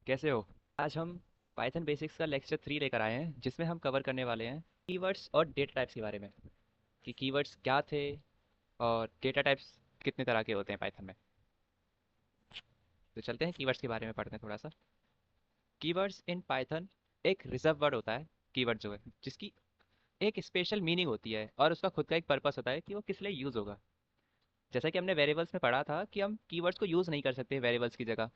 कैसे हो? आज हम पाइथन बेसिक्स का लेक्चर 3 लेकर आए हैं जिसमें हम कवर करने वाले हैं कीवर्ड्स और डेटा टाइप्स के बारे में कि कीवर्ड्स क्या थे और डेटा टाइप्स कितने तरह के होते हैं पाइथन में। तो चलते हैं कीवर्ड्स के बारे में पढ़ते हैं थोड़ा सा। कीवर्ड्स इन पाइथन एक रिजर्व वर्ड होता है। कीवर्ड जो है जिसकी एक स्पेशल मीनिंग होती है और उसका खुद का एक पर्पस होता है कि वो किस लिए यूज़ होगा। जैसा कि हमने वेरिएबल्स में पढ़ा था कि हम कीवर्ड्स को यूज़ नहीं कर सकते वेरिएबल्स की जगह,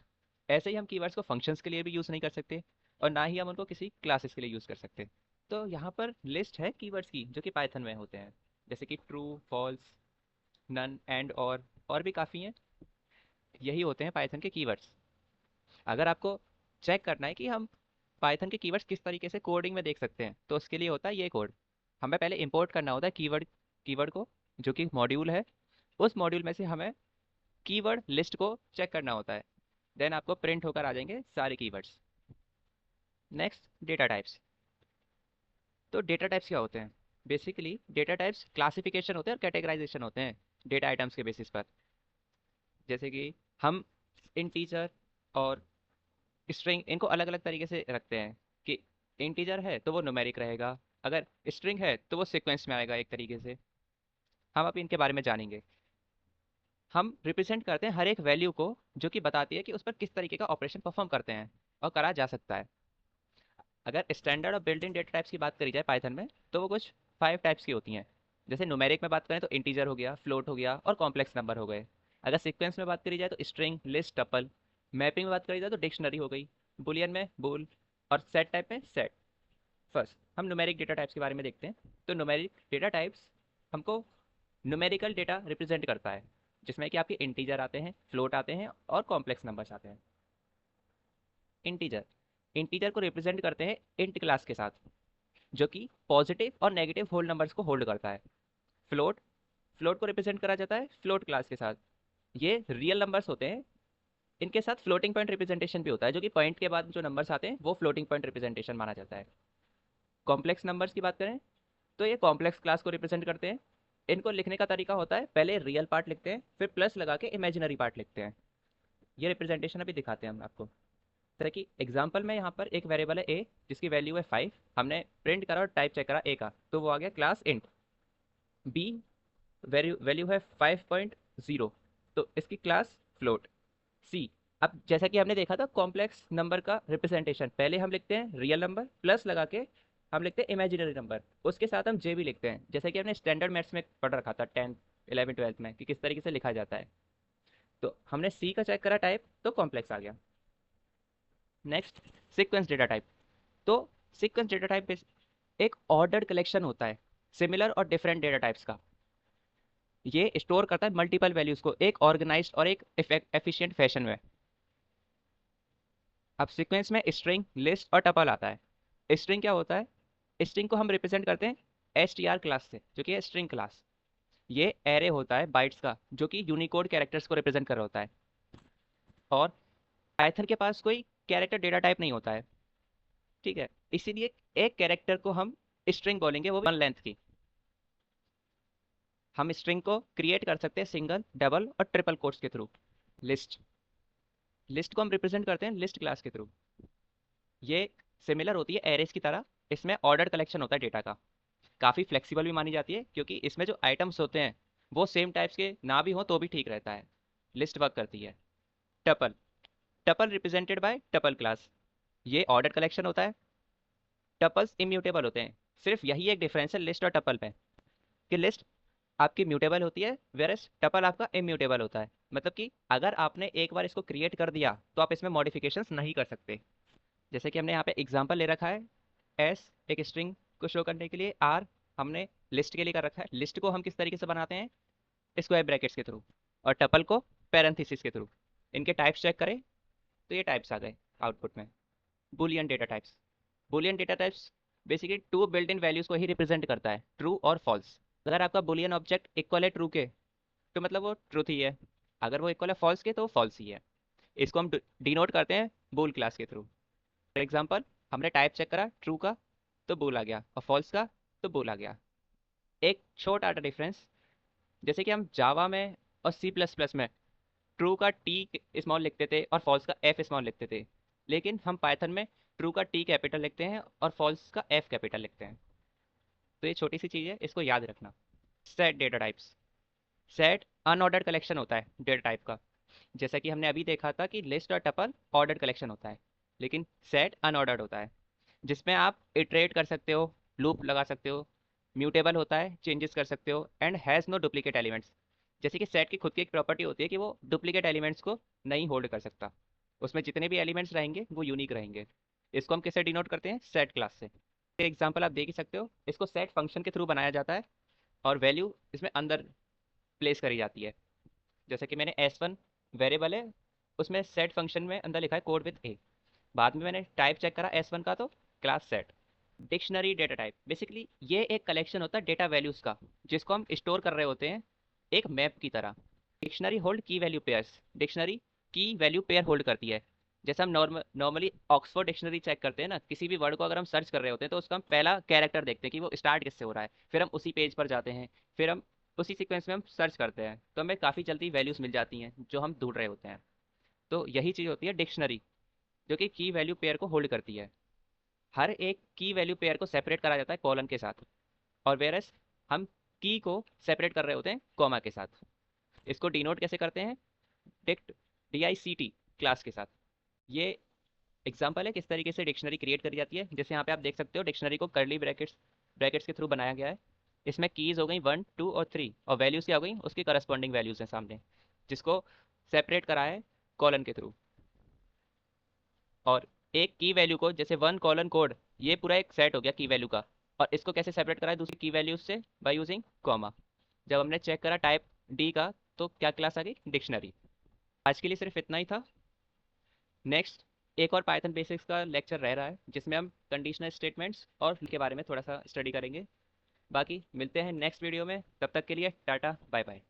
ऐसे ही हम कीवर्ड्स को फंक्शंस के लिए भी यूज़ नहीं कर सकते और ना ही हम उनको किसी क्लासेस के लिए यूज़ कर सकते। तो यहाँ पर लिस्ट है कीवर्ड्स की जो कि पाइथन में होते हैं, जैसे कि ट्रू, फॉल्स, नन, एंड, और भी काफ़ी हैं। यही होते हैं पाइथन के कीवर्ड्स। अगर आपको चेक करना है कि हम पाइथन के कीवर्ड्स किस तरीके से कोडिंग में देख सकते हैं तो उसके लिए होता है ये कोड। हमें पहले इंपोर्ट करना होता है कीवर्ड कीवर्ड को, जो कि मॉड्यूल है। उस मॉड्यूल में से हमें कीवर्ड लिस्ट को चेक करना होता है। देन आपको प्रिंट होकर आ जाएंगे सारे कीवर्ड्स। Next, data types. तो डेटा टाइप्स क्या होते हैं? बेसिकली डेटा टाइप्स क्लासिफिकेशन होते हैं और कैटेगराइजेशन होते हैं डेटा आइटम्स के बेसिस पर। जैसे कि हम इंटीजर और स्ट्रिंग इनको अलग अलग तरीके से रखते हैं कि इंटीजर है तो वो न्यूमेरिक रहेगा, अगर स्ट्रिंग है तो वो सीक्वेंस में आएगा एक तरीके से। हम अभी इनके बारे में जानेंगे। हम रिप्रेजेंट करते हैं हर एक वैल्यू को जो कि बताती है कि उस पर किस तरीके का ऑपरेशन परफॉर्म करते हैं और करा जा सकता है। अगर स्टैंडर्ड और बिल्ट इन डेटा टाइप्स की बात करी जाए पाइथन में तो वो कुछ 5 टाइप्स की होती हैं। जैसे न्यूमेरिक में बात करें तो इंटीजर हो गया, फ्लोट हो गया और कॉम्प्लेक्स नंबर हो गए। अगर सीक्वेंस में बात करी जाए तो स्ट्रिंग, लिस्ट, टपल। मैपिंग में बात करी जाए तो डिक्शनरी हो गई। बुलियन में बुल। और सेट टाइप में सेट। फर्स्ट हम न्यूमेरिक डेटा टाइप्स के बारे में देखते हैं। तो न्यूमेरिक डेटा टाइप्स हमको न्यूमेरिकल डेटा रिप्रेजेंट करता है, जिसमें कि आपके इंटीजर आते हैं, फ्लोट आते हैं और कॉम्प्लेक्स नंबर्स आते हैं। इंटीजर इंटीजर को रिप्रेजेंट करते हैं इंट क्लास के साथ, जो कि पॉजिटिव और नेगेटिव होल नंबर्स को होल्ड करता है। फ्लोट फ्लोट को रिप्रेजेंट करा जाता है फ्लोट क्लास के साथ। ये रियल नंबर्स होते हैं। इनके साथ फ्लोटिंग पॉइंट रिप्रेजेंटेशन भी होता है, जो कि पॉइंट के बाद जो नंबर्स आते हैं वो फ्लोटिंग पॉइंट रिप्रेजेंटेशन माना जाता है। कॉम्प्लेक्स नंबर्स की बात करें तो ये कॉम्प्लेक्स क्लास को रिप्रेजेंट करते हैं। इनको लिखने का तरीका होता है, पहले रियल पार्ट लिखते हैं फिर प्लस लगा के इमेजिनरी पार्ट लिखते हैं। ये रिप्रेजेंटेशन अभी दिखाते हैं हम आपको। तरह की एग्जांपल में यहाँ पर एक वेरिएबल है ए जिसकी वैल्यू है 5। हमने प्रिंट करा और टाइप चेक करा ए का तो वो आ गया class int. B value value है 5.0 तो इसकी क्लास फ्लोट। सी, अब जैसा कि हमने देखा था कॉम्प्लेक्स नंबर का रिप्रेजेंटेशन, पहले हम लिखते हैं रियल नंबर प्लस लगा के हम लिखते हैं इमेजिनरी नंबर, उसके साथ हम जे भी लिखते हैं, जैसा कि हमने स्टैंडर्ड मैथ्स में पढ़ रखा था 10th 11 12th में कि किस तरीके से लिखा जाता है। तो हमने सी का चेक करा टाइप तो कॉम्प्लेक्स आ गया। Next, sequence data type. तो सीक्वेंस डेटा टाइप एक ऑर्डर्ड कलेक्शन होता है सिमिलर और डिफरेंट डेटा टाइप्स का। ये स्टोर करता है मल्टीपल वैल्यूज को एक ऑर्गेनाइज्ड और एक एफिशिएंट फैशन में। अब सीक्वेंस में स्ट्रिंग, लिस्ट और टपल आता है। स्ट्रिंग क्या होता है? स्ट्रिंग को हम रिप्रेजेंट करते हैं str क्लास से, जो कि है स्ट्रिंग क्लास। ये एरे होता है बाइट्स का जो कि यूनिकोड कैरेक्टर्स को रिप्रेजेंट कर रहा होता है। और पाइथन के पास कोई कैरेक्टर डेटा टाइप नहीं होता है, ठीक है, इसीलिए एक कैरेक्टर को हम स्ट्रिंग बोलेंगे, वो भी 1 लेंथ की। हम स्ट्रिंग को क्रिएट कर सकते हैं सिंगल, डबल और ट्रिपल कोट्स के थ्रू। लिस्ट लिस्ट को हम रिप्रेजेंट करते हैं लिस्ट क्लास के थ्रू। ये सिमिलर होती है एरेस की तरह। इसमें ऑर्डर कलेक्शन होता है डेटा का। काफ़ी फ्लेक्सिबल भी मानी जाती है क्योंकि इसमें जो आइटम्स होते हैं वो सेम टाइप्स के ना भी हो तो भी ठीक रहता है। लिस्ट वर्क करती है। Tuple tuple represented by tuple class. ये ऑर्डर कलेक्शन होता है। टपल्स इम्यूटेबल होते हैं। सिर्फ यही एक डिफरेंस है लिस्ट और टपल में, कि लिस्ट आपकी म्यूटेबल होती है वेरस टपल आपका इम्यूटेबल होता है। मतलब कि अगर आपने एक बार इसको क्रिएट कर दिया तो आप इसमें मॉडिफिकेशंस नहीं कर सकते। जैसे कि हमने यहाँ पे एग्जांपल ले रखा है, एस एक स्ट्रिंग को शो करने के लिए, आर हमने लिस्ट के लिए कर रखा है। लिस्ट को हम किस तरीके से बनाते हैं? स्क्वायर ब्रैकेट्स के थ्रू, और टपल को पैरेंथेसिस के थ्रू। इनके टाइप्स चेक करें तो ये टाइप्स आ गए आउटपुट में। Boolean data types. Boolean data types basically two built in values को ही रिप्रेजेंट करता है, ट्रू और फॉल्स। अगर आपका बुलियन ऑब्जेक्ट इक्वल है ट्रू के तो मतलब वो ट्रूथ ही है, अगर वो इक्वल है फॉल्स के तो वो फॉल्स ही है। इसको हम डिनोट करते हैं बुल क्लास के थ्रू। फॉर एग्जाम्पल, हमने टाइप चेक करा ट्रू का तो बोल आ गया और फॉल्स का तो बोल आ गया। एक छोटा सा डिफरेंस, जैसे कि हम जावा में और सी प्लस प्लस में ट्रू का टी स्मॉल लिखते थे और फॉल्स का एफ स्मॉल लिखते थे। लेकिन हम पाइथन में ट्रू का टी कैपिटल लिखते हैं और फॉल्स का एफ कैपिटल लिखते हैं। तो ये छोटी सी चीज़ है, इसको याद रखना। Set data types. Set unordered collection होता है डेटा टाइप का। जैसा कि हमने अभी देखा था कि लिस्ट और टपल ऑर्डर्ड कलेक्शन होता है, लेकिन सेट अनऑर्डर्ड होता है, जिसमें आप इटरेट कर सकते हो, लूप लगा सकते हो, म्यूटेबल होता है, चेंजेस कर सकते हो, and has no duplicate elements. जैसे कि सेट की खुद की एक प्रॉपर्टी होती है कि वो डुप्लीकेट एलिमेंट्स को नहीं होल्ड कर सकता। उसमें जितने भी एलिमेंट्स रहेंगे वो यूनिक रहेंगे। इसको हम किससे डिनोट करते हैं? सेट क्लास से। एग्जाम्पल आप देख ही सकते हो, इसको सेट फंक्शन के थ्रू बनाया जाता है और वैल्यू इसमें अंदर प्लेस करी जाती है। जैसे कि मैंने S1 वेरिएबल है, उसमें सेट फंक्शन में अंदर लिखा है कोड विद ए। बाद में मैंने टाइप चेक करा S1 का, तो class set. Dictionary data type basically ये एक कलेक्शन होता है डेटा वैल्यूज का, जिसको हम स्टोर कर रहे होते हैं एक मैप की तरह। डिक्शनरी होल्ड की वैल्यू पेयर्स। डिक्शनरी की वैल्यू पेयर होल्ड करती है। जैसे हम नॉर्मली ऑक्सफोर्ड डिक्शनरी चेक करते हैं ना, किसी भी वर्ड को अगर हम सर्च कर रहे होते हैं तो उसका हम पहला कैरेक्टर देखते हैं कि वो स्टार्ट किससे हो रहा है, फिर हम उसी पेज पर जाते हैं, फिर हम उसी सीक्वेंस में हम सर्च करते हैं, तो हमें काफ़ी जल्दी वैल्यूज मिल जाती हैं जो हम ढूंढ रहे होते हैं। तो यही चीज़ होती है डिक्शनरी, जो कि की वैल्यू पेयर को होल्ड करती है। हर एक की वैल्यू पेयर को सेपरेट करा जाता है कॉलन के साथ, और वेरस हम की को सेपरेट कर रहे होते हैं कॉमा के साथ। इसको डिनोट कैसे करते हैं? डिक्ट, DICT क्लास के साथ। ये एग्जांपल है किस तरीके से डिक्शनरी क्रिएट करी जाती है। जैसे यहाँ पे आप देख सकते हो डिक्शनरी को कर्ली ब्रैकेट्स ब्रैकेट्स के थ्रू बनाया गया है। इसमें कीज हो गई 1 2 और 3, और वैल्यूज क्या हो गई, उसकी करस्पॉन्डिंग वैल्यूज हैं सामने, जिसको सेपरेट करा है कॉलन के थ्रू। और एक की वैल्यू को, जैसे 1 : ये पूरा एक सेट हो गया की वैल्यू का, और इसको कैसे सेपरेट करा है दूसरी की वैल्यूज से? By using comma. जब हमने चेक करा टाइप डी का, तो क्या क्लास आ गई? डिक्शनरी। आज के लिए सिर्फ इतना ही था। नेक्स्ट एक और पाइथन बेसिक्स का लेक्चर रह रहा है, जिसमें हम कंडीशनल स्टेटमेंट्स और के बारे में थोड़ा सा स्टडी करेंगे। बाकी मिलते हैं नेक्स्ट वीडियो में, तब तक के लिए टाटा बाय बाय।